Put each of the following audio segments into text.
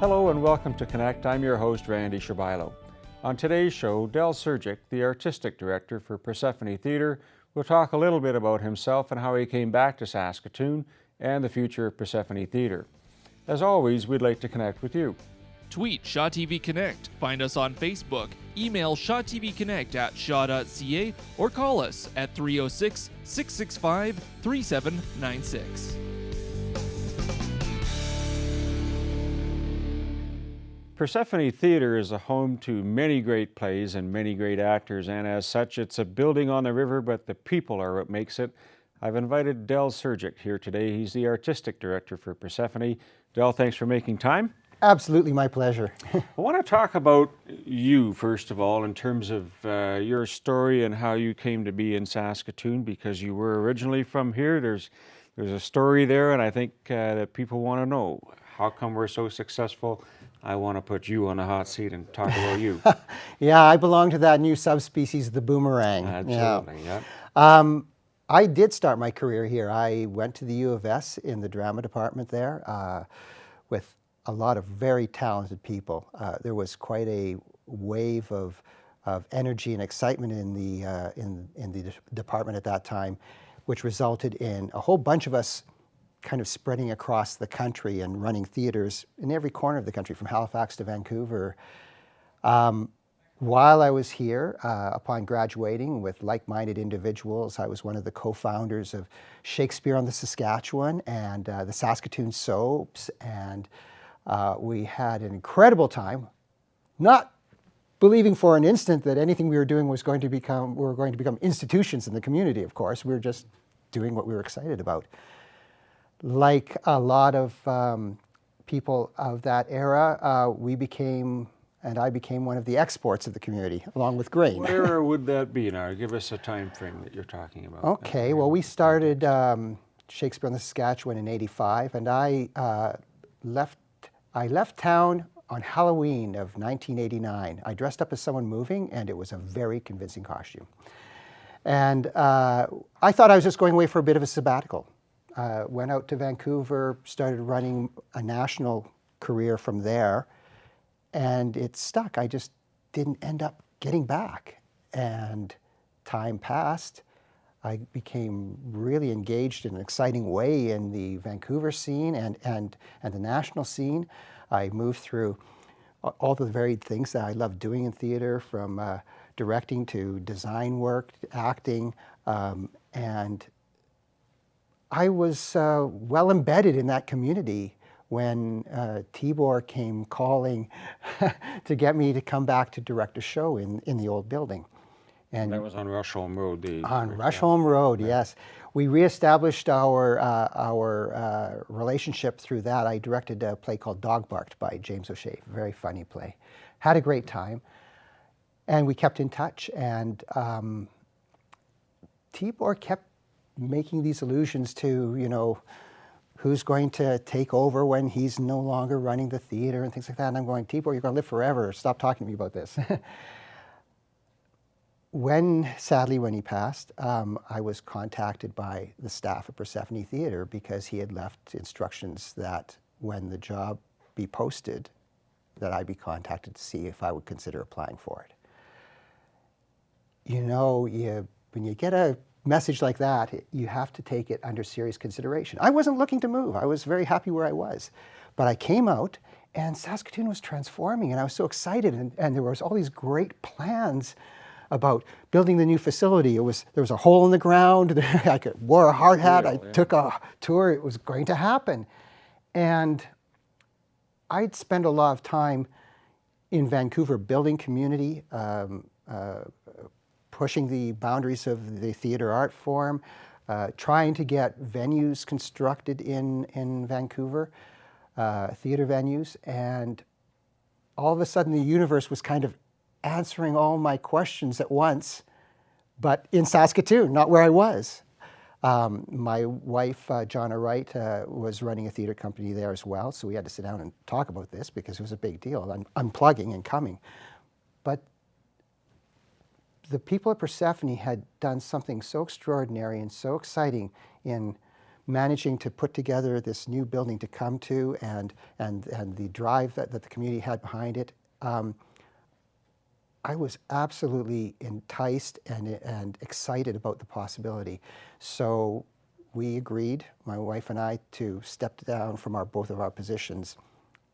Hello and welcome to Connect. I'm your host, Randy Shabilo. On today's show, Del Surjik, the Artistic Director for Persephone Theatre, will talk a little bit about himself and how he came back to Saskatoon and the future of Persephone Theatre. As always, we'd like to connect with you. Tweet Shaw TV Connect, find us on Facebook, email shawtvconnect@shaw.ca, or call us at 306-665-3796. Persephone Theatre is a home to many great plays and many great actors, and as such, it's a building on the river, but the people are what makes it. I've invited Del Surjik here today. He's the Artistic Director for Persephone. Del, thanks for making time. Absolutely, my pleasure. I want to talk about you, first of all, in terms of your story and how you came to be in Saskatoon, because you were originally from here. There's a story there, and I think that people want to know, how come we're so successful? I want to put you on a hot seat and talk about you. Yeah, I belong to that new subspecies, the boomerang. Absolutely, yeah. I did start my career here. I went to the U of S in the drama department there with a lot of very talented people. There was quite a wave of energy and excitement in the department at that time, which resulted in a whole bunch of us kind of spreading across the country and running theaters in every corner of the country, from Halifax to Vancouver. While I was here, upon graduating with like-minded individuals, I was one of the co-founders of Shakespeare on the Saskatchewan and the Saskatoon Soaps, and we had an incredible time, not believing for an instant that anything we were doing we were going to become institutions in the community, of course. We were just doing what we were excited about. Like a lot of people of that era, I became one of the exports of the community, along with grain. Where would that be now? Give us a time frame that you're talking about. Okay, well, we started Shakespeare on the Saskatchewan in '85, and I left town on Halloween of 1989. I dressed up as someone moving, and it was a very convincing costume. And I thought I was just going away for a bit of a sabbatical. Went out to Vancouver, started running a national career from there, and it stuck. I just didn't end up getting back. And time passed. I became really engaged in an exciting way in the Vancouver scene and the national scene. I moved through all the varied things that I love doing in theater, from directing to design work, to acting, and I was well embedded in that community when Tibor came calling to get me to come back to direct a show in the old building. And that was on Rushholm Road. Rushholm Road, yes. We reestablished our relationship through that. I directed a play called Dog Barked by James O'Shea, a very funny play. Had a great time, and we kept in touch. And Tibor kept making these allusions to, who's going to take over when he's no longer running the theater and things like that. And I'm going, Tibor, you're going to live forever. Stop talking to me about this. Sadly, when he passed, I was contacted by the staff of Persephone Theatre because he had left instructions that when the job be posted, that I be contacted to see if I would consider applying for it. When you get a message like that, you have to take it under serious consideration. I wasn't looking to move. I was very happy where I was. But I came out, and Saskatoon was transforming, and I was so excited, and there was all these great plans about building the new facility. There was a hole in the ground. I wore a hard hat. I took a tour. It was going to happen. And I'd spent a lot of time in Vancouver building community, pushing the boundaries of the theater art form, trying to get venues constructed in Vancouver, theater venues, and all of a sudden the universe was kind of answering all my questions at once, but in Saskatoon, not where I was. My wife, Jonna Wright, was running a theater company there as well, so we had to sit down and talk about this because it was a big deal. I'm unplugging and coming. But the people at Persephone had done something so extraordinary and so exciting in managing to put together this new building to come to, and the drive that the community had behind it, I was absolutely enticed and excited about the possibility. So we agreed, my wife and I, to step down from both of our positions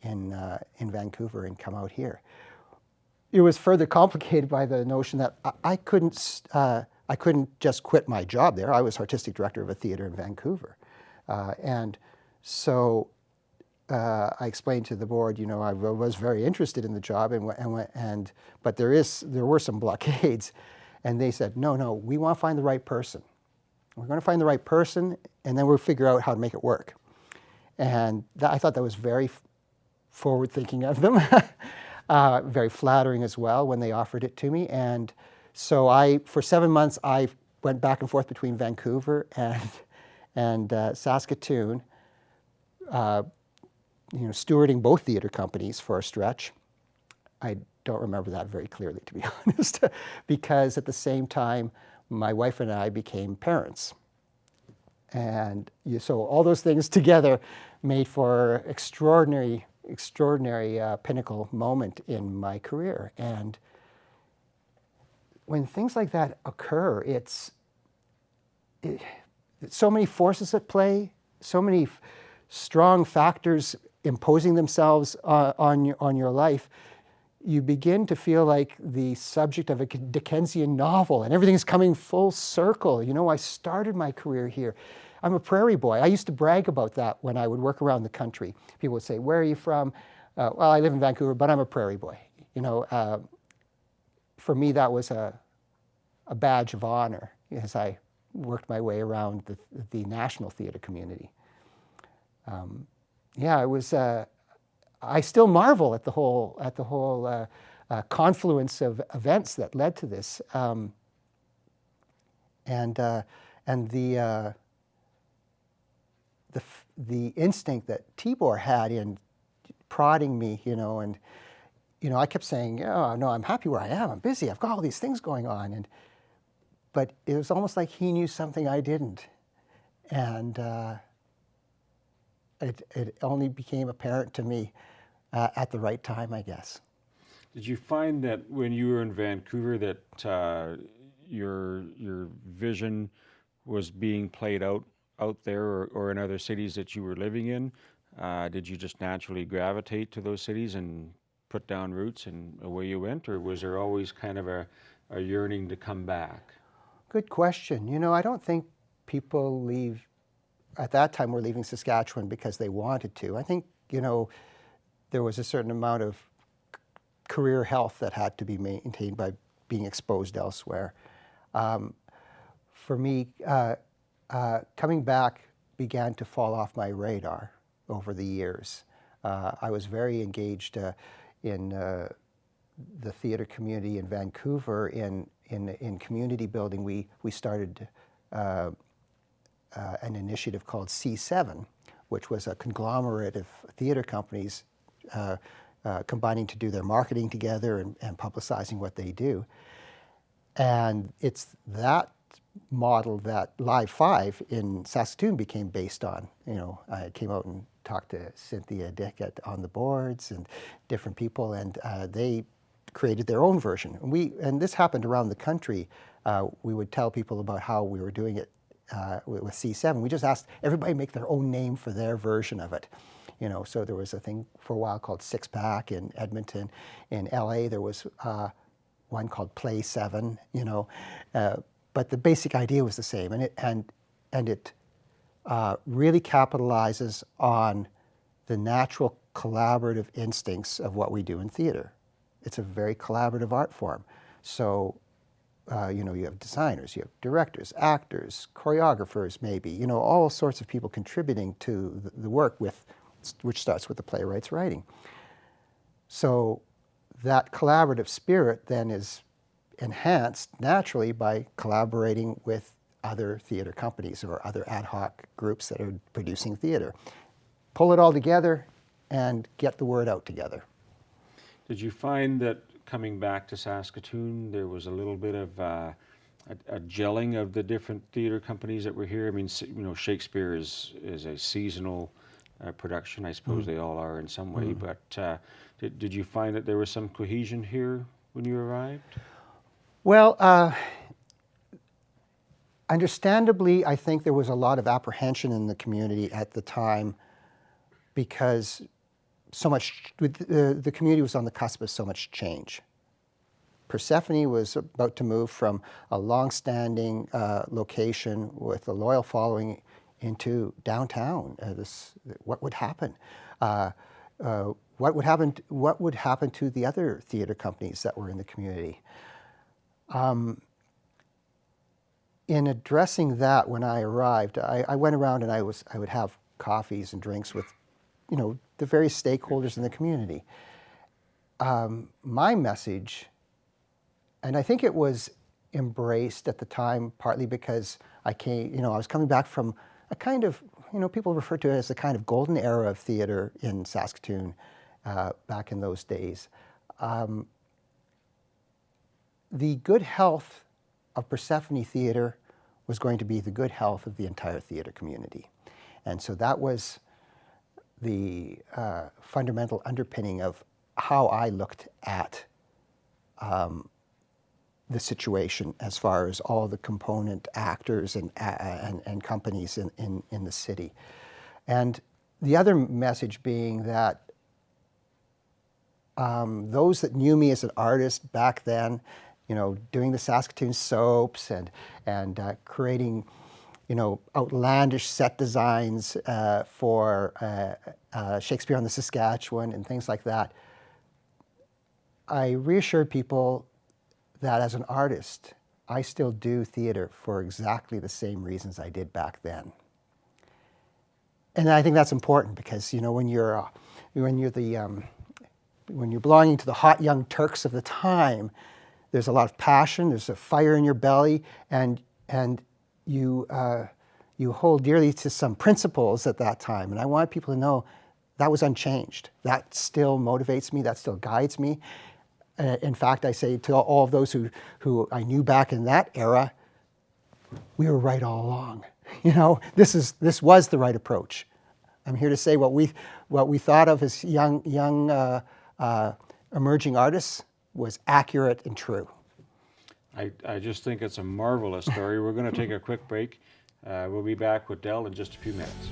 in Vancouver and come out here. It was further complicated by the notion that I couldn't just quit my job there. I was artistic director of a theater in Vancouver, and so I explained to the board, you know, I was very interested in the job, but there were some blockades, and they said, no, we want to find the right person. We're going to find the right person, and then we'll figure out how to make it work. And I thought that was very forward-thinking of them, very flattering as well when they offered it to me. And so for 7 months, I went back and forth between Vancouver and Saskatoon, stewarding both theater companies for a stretch. I don't remember that very clearly, to be honest, because at the same time, my wife and I became parents. And so all those things together made for extraordinary pinnacle moment in my career. And when things like that occur, it's so many forces at play, so many strong factors imposing themselves on your life. You begin to feel like the subject of a Dickensian novel, and everything's coming full circle. You know, I started my career here. I'm a prairie boy. I used to brag about that when I would work around the country. People would say, "Where are you from?" Well, I live in Vancouver, but I'm a prairie boy. You know, for me, that was a badge of honor as I worked my way around the national theater community. Yeah, it was. I still marvel at the whole confluence of events that led to this, and the instinct that Tibor had in prodding me, you know, and I kept saying, "Oh no, I'm happy where I am. I'm busy. I've got all these things going on," but it was almost like he knew something I didn't, and it only became apparent to me at the right time, I guess. Did you find that when you were in Vancouver that your vision was being played out there or in other cities that you were living in? Did you just naturally gravitate to those cities and put down roots and away you went, or was there always kind of a yearning to come back? Good question. You know, I don't think people at that time were leaving Saskatchewan because they wanted to. I think, there was a certain amount of career health that had to be maintained by being exposed elsewhere. For me, coming back began to fall off my radar over the years. I was very engaged in the theater community in Vancouver in community building. We started an initiative called C7, which was a conglomerate of theater companies combining to do their marketing together and publicizing what they do. And it's that model that Live 5 in Saskatoon became based on. I came out and talked to Cynthia Dick on the boards and different people, and they created their own version. And this happened around the country. We would tell people about how we were doing it with C7. We just asked everybody make their own name for their version of it. So there was a thing for a while called Six Pack in Edmonton. In LA, there was one called Play 7. But the basic idea was the same, and it really capitalizes on the natural collaborative instincts of what we do in theater. It's a very collaborative art form. So, you have designers, you have directors, actors, choreographers, maybe, all sorts of people contributing to the work which starts with the playwright's writing. So that collaborative spirit then is enhanced naturally by collaborating with other theater companies or other ad hoc groups that are producing theater. Pull it all together and get the word out together. Did you find that coming back to Saskatoon, there was a little bit of a gelling of the different theater companies that were here? I mean, Shakespeare is a seasonal production. I suppose they all are in some way. But did you find that there was some cohesion here when you arrived? Well, understandably, I think there was a lot of apprehension in the community at the time because the community was on the cusp of so much change. Persephone was about to move from a long-standing location with a loyal following into downtown. What would happen? What would happen? What would happen to the other theater companies that were in the community? In addressing that, when I arrived, I went around and I would have coffees and drinks with, the various stakeholders in the community. My message, and I think it was embraced at the time, partly because I was coming back from a kind of, people refer to it as a kind of golden era of theater in Saskatoon back in those days. The good health of Persephone Theater was going to be the good health of the entire theater community. And so that was the fundamental underpinning of how I looked at the situation as far as all the component actors and companies in the city. And the other message being that those that knew me as an artist back then, doing the Saskatoon soaps and creating, outlandish set designs for Shakespeare on the Saskatchewan and things like that, I reassured people that as an artist, I still do theater for exactly the same reasons I did back then. And I think that's important because, when you're belonging to the hot young Turks of the time, there's a lot of passion, there's a fire in your belly, and you hold dearly to some principles at that time. And I want people to know that was unchanged. That still motivates me, that still guides me. In fact, I say to all of those who I knew back in that era, we were right all along. This was the right approach. I'm here to say what we thought of as young emerging artists was accurate and true. I just think it's a marvelous story. We're going to take a quick break. We'll be back with Del in just a few minutes.